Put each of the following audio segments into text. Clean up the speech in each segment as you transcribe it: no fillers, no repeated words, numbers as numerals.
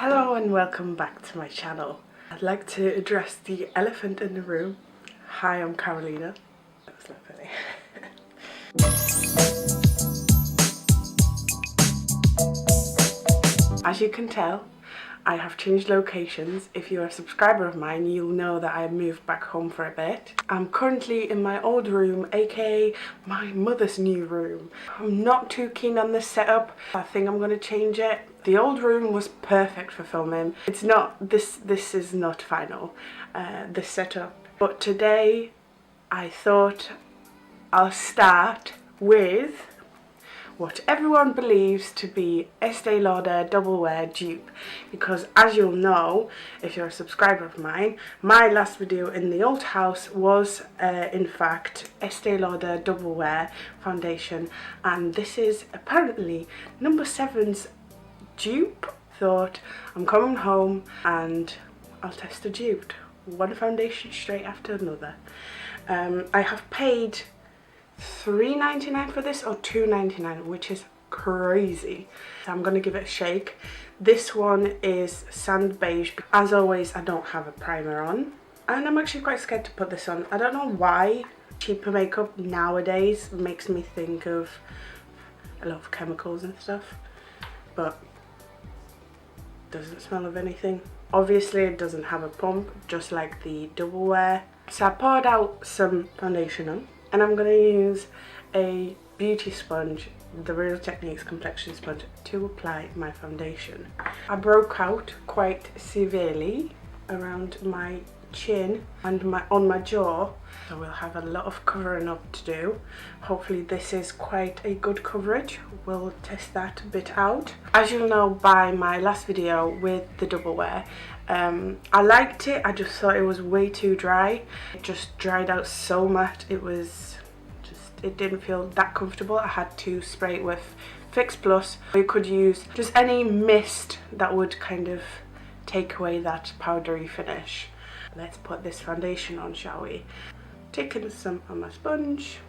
Hello and welcome back to my channel. I'd like to address the elephant in the room. Hi, I'm Carolina. That was not funny. As you can tell, I have changed locations. If you're a subscriber of mine, you'll know that I moved back home for a bit. I'm currently in my old room, aka my mother's new room. I'm not too keen on this setup. I think I'm going to change it. The old room was perfect for filming. It's not, this is not final, this setup. But today, I thought I'll start with what everyone believes to be Estee Lauder Double Wear dupe, because as you'll know if you're a subscriber of mine, my last video in the old house was in fact Estee Lauder Double Wear foundation, and this is apparently W7's dupe. Thought I'm coming home and I'll test a dupe, one foundation straight after another. I have paid $3.99 for this, or $2.99, which is crazy. So I'm gonna give it a shake. This one is sand beige. As always, I don't have a primer on, and I'm actually quite scared to put this on. I don't know why cheaper makeup nowadays makes me think of a lot of chemicals and stuff, but doesn't smell of anything. Obviously it doesn't have a pump, just like the Double Wear. So I poured out some foundation on, and I'm going to use a beauty sponge, the Real Techniques complexion sponge, to apply my foundation. I broke out quite severely around my chin and on my jaw, so we'll have a lot of covering up to do. Hopefully this is quite a good coverage. We'll test that a bit out. As you'll know by my last video with the Double Wear, I liked it. I just thought it was way too dry. It just dried out so much. It didn't feel that comfortable. I had to spray it with Fix Plus. You could use just any mist that would kind of take away that powdery finish. Let's put this foundation on, shall we? Taking some on my sponge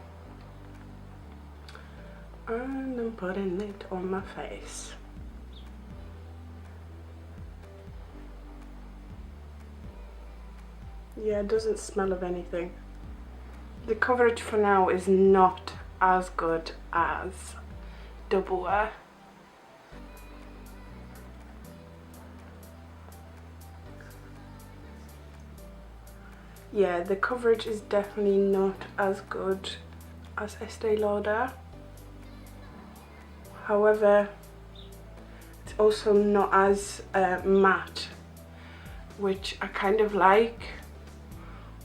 and I'm putting it on my face. Yeah, it doesn't smell of anything. The coverage for now is not as good as Double Wear. Yeah, the coverage is definitely not as good as Estee Lauder. However, it's also not as matte, which I kind of like.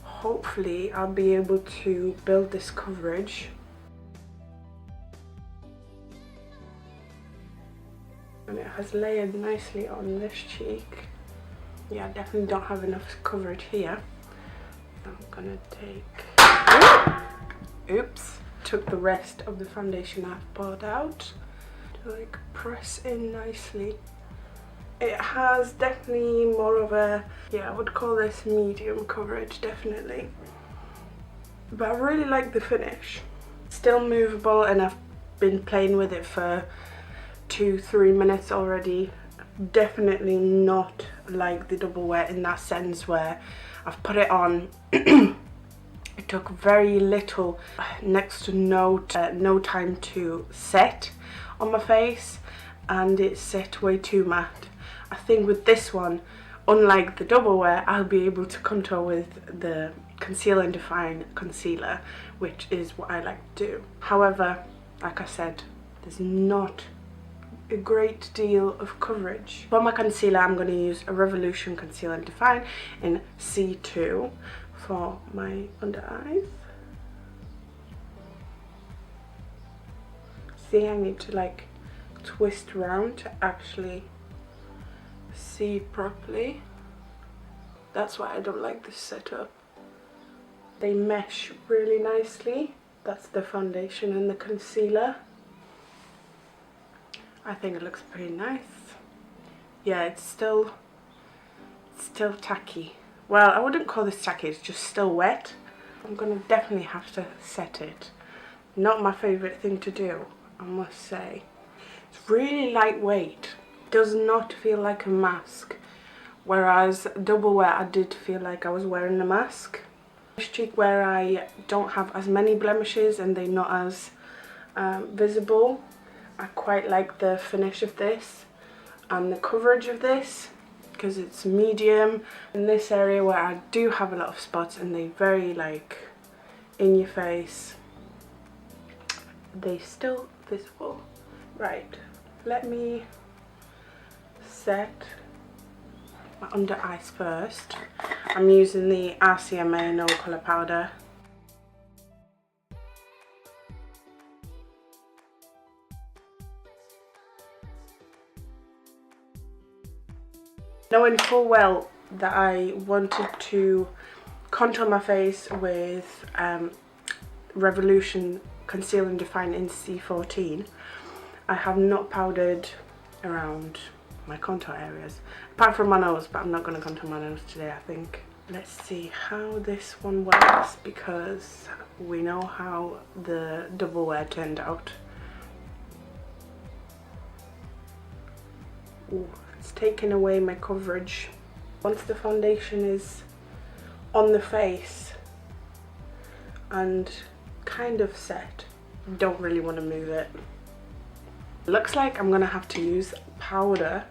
Hopefully I'll be able to build this coverage. And it has layered nicely on this cheek. Yeah, I definitely don't have enough coverage here. I'm gonna took the rest of the foundation I've poured out to like press in nicely. It has definitely more of a, yeah, I would call this medium coverage, definitely. But I really like the finish. Still movable, and I've been playing with it for 2-3 minutes already. Definitely not like the Double Wear in that sense where I've put it on. It took very little, next to no time to set on my face, and it set way too matte. I think with this one, unlike the Double Wear, I'll be able to contour with the Conceal and Define concealer, which is what I like to do. However, like I said, there's not a great deal of coverage. For my concealer, I'm going to use a Revolution Conceal and Define in C2 for my under eyes. See, I need to like twist around to actually see properly. That's why I don't like this setup. They mesh really nicely. That's the foundation and the concealer. I think it looks pretty nice. Yeah, it's still tacky. Well, I wouldn't call this tacky, it's just still wet. I'm gonna definitely have to set it. Not my favorite thing to do, I must say. It's really lightweight. does not feel like a mask, whereas double wear I did feel like I was wearing a mask. This cheek where I don't have as many blemishes and they're not as visible, I quite like the finish of this and the coverage of this because it's medium. In this area where I do have a lot of spots and they're very like in your face, they still visible. Right, let me set my under eyes first. I'm using the RCMA No Colour Powder. Knowing full well that I wanted to contour my face with Revolution Conceal and Define in C14, I have not powdered around my contour areas, apart from my nose, but I'm not going to contour my nose today, I think. Let's see how this one works, because we know how the double wear turned out. Ooh, it's taking away my coverage. Once the foundation is on the face and kind of set, don't really want to move it. Looks like I'm going to have to use powder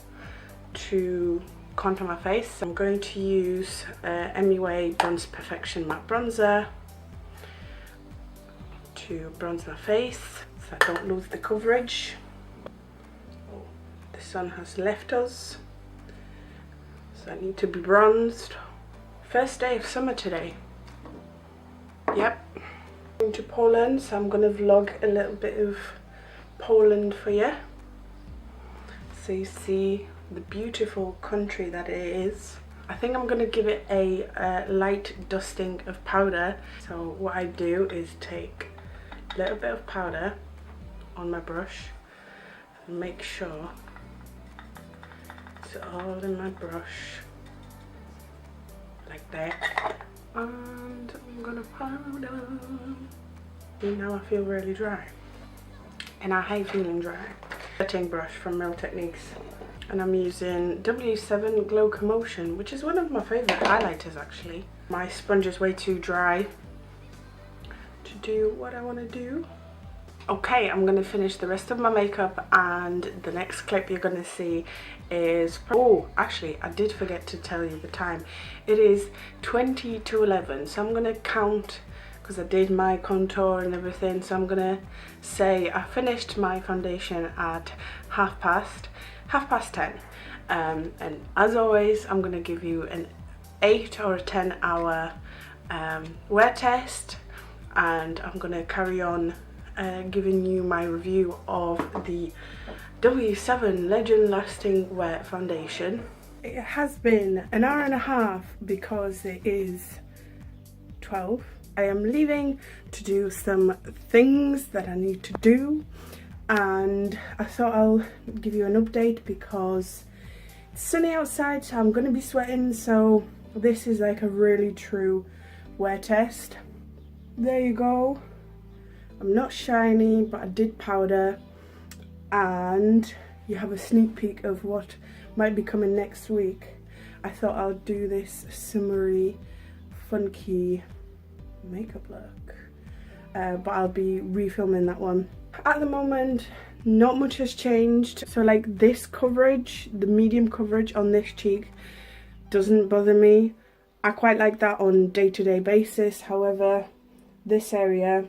to contour my face. I'm going to use MUA Bronze Perfection Matte Bronzer to bronze my face so I don't lose the coverage. Oh, the sun has left us, so I need to be bronzed. First day of summer today. Yep. I'm going to Poland, so I'm going to vlog a little bit of Poland for you, so you see the beautiful country that it is. I think I'm going to give it a light dusting of powder. So what I do is take a little bit of powder on my brush and make sure it's all in my brush like that, and I'm gonna powder. And now I feel really dry, and I hate feeling dry. Setting brush from Real Techniques, and I'm using W7 Glow Commotion, which is one of my favourite highlighters actually. My sponge is way too dry to do what I want to do. Okay, I'm going to finish the rest of my makeup, and the next clip you're going to see is... Oh, actually, I did forget to tell you the time. It is 20 to 11, so I'm going to count, because I did my contour and everything, so I'm going to say I finished my foundation at half past 10. And as always, I'm going to give you an 8 or a 10 hour wear test, and I'm going to carry on giving you my review of the W7 Legend Lasting Wear Foundation. It has been an hour and a half because it is 12. I am leaving to do some things that I need to do, and I thought I'll give you an update because it's sunny outside, so I'm going to be sweating, so this is like a really true wear test. There you go. I'm not shiny, but I did powder, and you have a sneak peek of what might be coming next week. I thought I'll do this summery, funky makeup look, but I'll be refilming that one. At the moment, not much has changed. So like this coverage, the medium coverage on this cheek doesn't bother me. I quite like that on day-to-day basis. However, this area,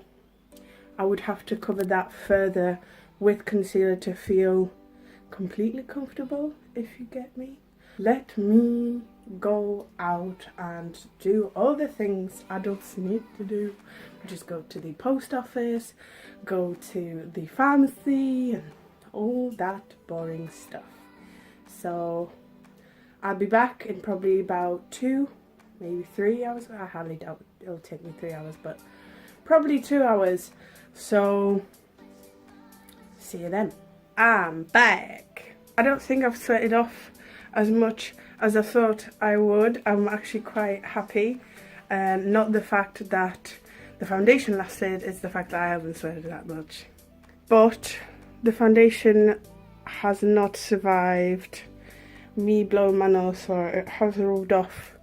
I would have to cover that further with concealer to feel completely comfortable, if you get me. Let me go out and do all the things adults need to do. Just go to the post office, go to the pharmacy, and all that boring stuff. So I'll be back in probably about 2, maybe 3 hours. I hardly doubt it'll take me 3 hours, but probably 2 hours. So see you then. I'm back. I don't think I've sweated off as much as I thought I would. I'm actually quite happy. Not the fact that the foundation lasted, it's the fact that I haven't sweated that much. But the foundation has not survived me blowing my nose, so it has rubbed off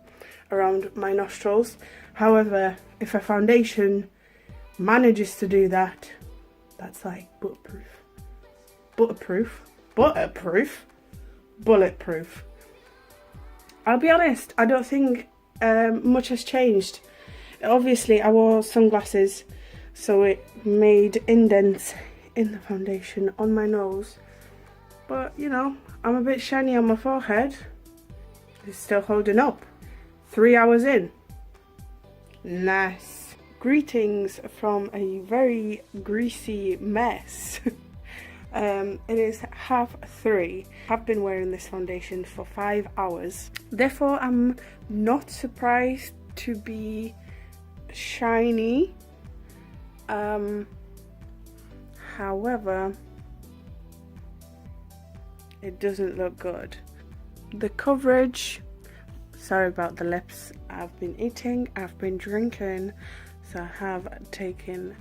around my nostrils. However, if a foundation manages to do that, that's like bulletproof. I'll be honest, I don't think much has changed. Obviously I wore sunglasses, so it made indents in the foundation on my nose, but you know, I'm a bit shiny on my forehead. It's still holding up 3 hours in. Nice. Greetings from a very greasy mess. It is 3:30. I've been wearing this foundation for 5 hours. Therefore, I'm not surprised to be shiny. However, it doesn't look good. The coverage, sorry about the lips, I've been eating, I've been drinking, so I have taken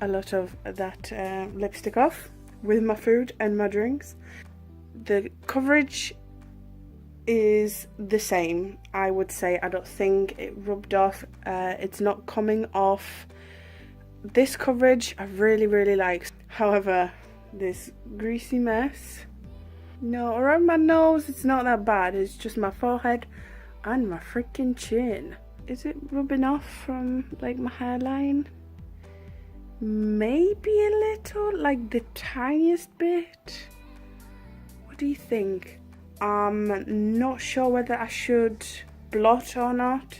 a lot of that lipstick off with my food and my drinks. The coverage is the same, I would say. I don't think it rubbed off. It's not coming off. This coverage I really like. However, this greasy mess, no, around my nose it's not that bad. It's just my forehead and my freaking chin. Is it rubbing off from like my hairline? Maybe a little, like the tiniest bit. What do you think? I'm not sure whether I should blot or not.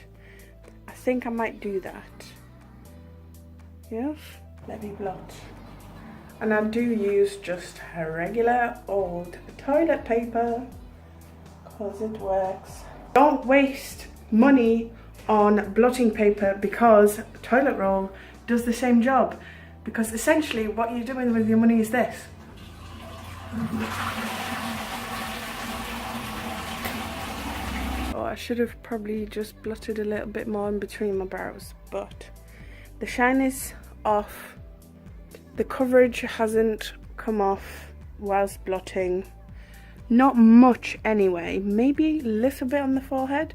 I think I might do that. Yes, let me blot. And I do use just a regular old toilet paper because it works. Don't waste money on blotting paper because toilet roll does the same job, because essentially what you're doing with your money is this. Oh, I should have probably just blotted a little bit more in between my brows, but the shine is off. The coverage hasn't come off whilst blotting. Not much anyway, maybe a little bit on the forehead,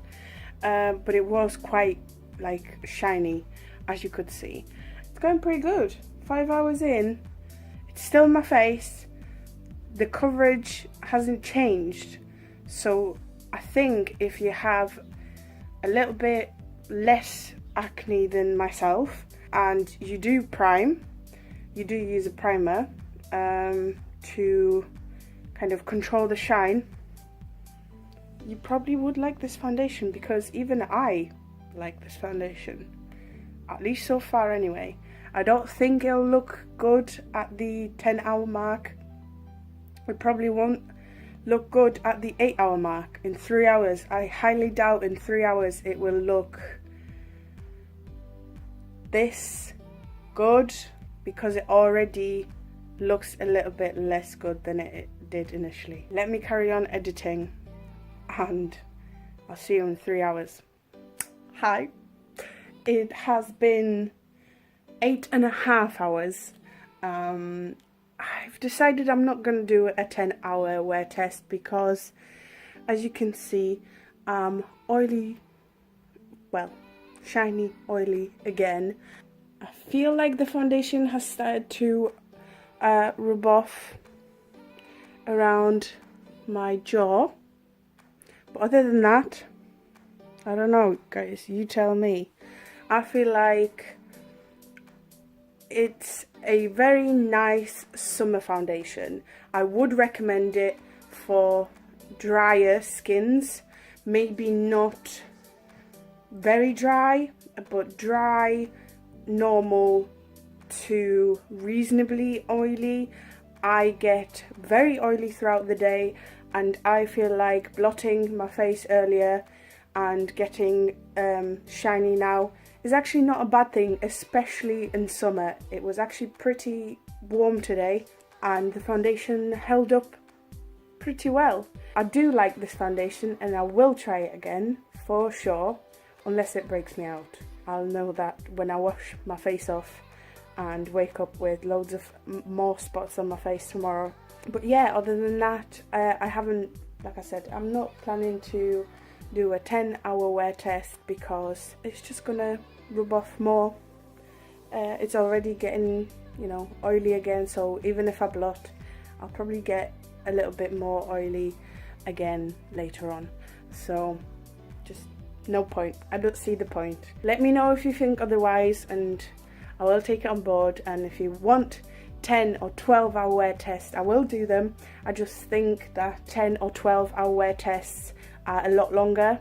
but it was quite like shiny, as you could see. It's going pretty good. 5 hours in, it's still in my face. The coverage hasn't changed. So I think if you have a little bit less acne than myself and you do prime, you do use a primer to kind of control the shine, you probably would like this foundation, because even I like this foundation, at least so far anyway. I don't think it'll look good at the 10-hour mark. It probably won't look good at the 8-hour mark. In 3 hours, I highly doubt in 3 hours it will look this good, because it already looks a little bit less good than it did initially. Let me carry on editing and I'll see you in 3 hours. Hi. It has been 8.5 hours. I've decided I'm not going to do a 10-hour wear test because, as you can see, oily, well, shiny, oily again. I feel like the foundation has started to rub off around my jaw, but other than that, I don't know, guys, you tell me. I feel like it's a very nice summer foundation. I would recommend it for drier skins, maybe not very dry, but dry, normal to reasonably oily. I get very oily throughout the day, and I feel like blotting my face earlier and getting shiny now is actually not a bad thing, especially in summer. It was actually pretty warm today and the foundation held up pretty well. I do like this foundation and I will try it again for sure, unless it breaks me out. I'll know that when I wash my face off and wake up with loads of more spots on my face tomorrow. But yeah, other than that, I haven't, like I said, I'm not planning to do a 10-hour wear test because it's just gonna rub off more. It's already getting, you know, oily again, so even if I blot, I'll probably get a little bit more oily again later on. So just no point. I don't see the point. Let me know if you think otherwise, and I will take it on board. And if you want 10 or 12 hour wear tests, I will do them. I just think that 10 or 12 hour wear tests are a lot longer,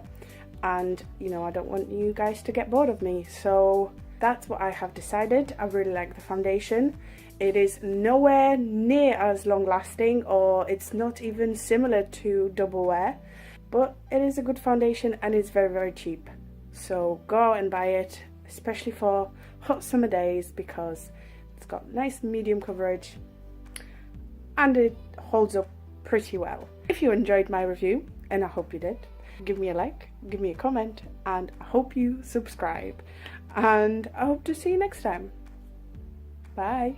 and you know, I don't want you guys to get bored of me. So that's what I have decided. I really like the foundation. It is nowhere near as long lasting, or it's not even similar to Double Wear, but it is a good foundation and it's very, very cheap. So go out and buy it, especially for hot summer days, because it's got nice medium coverage and it holds up pretty well. If you enjoyed my review, and I hope you did, give me a like, give me a comment, and I hope you subscribe. And I hope to see you next time. Bye.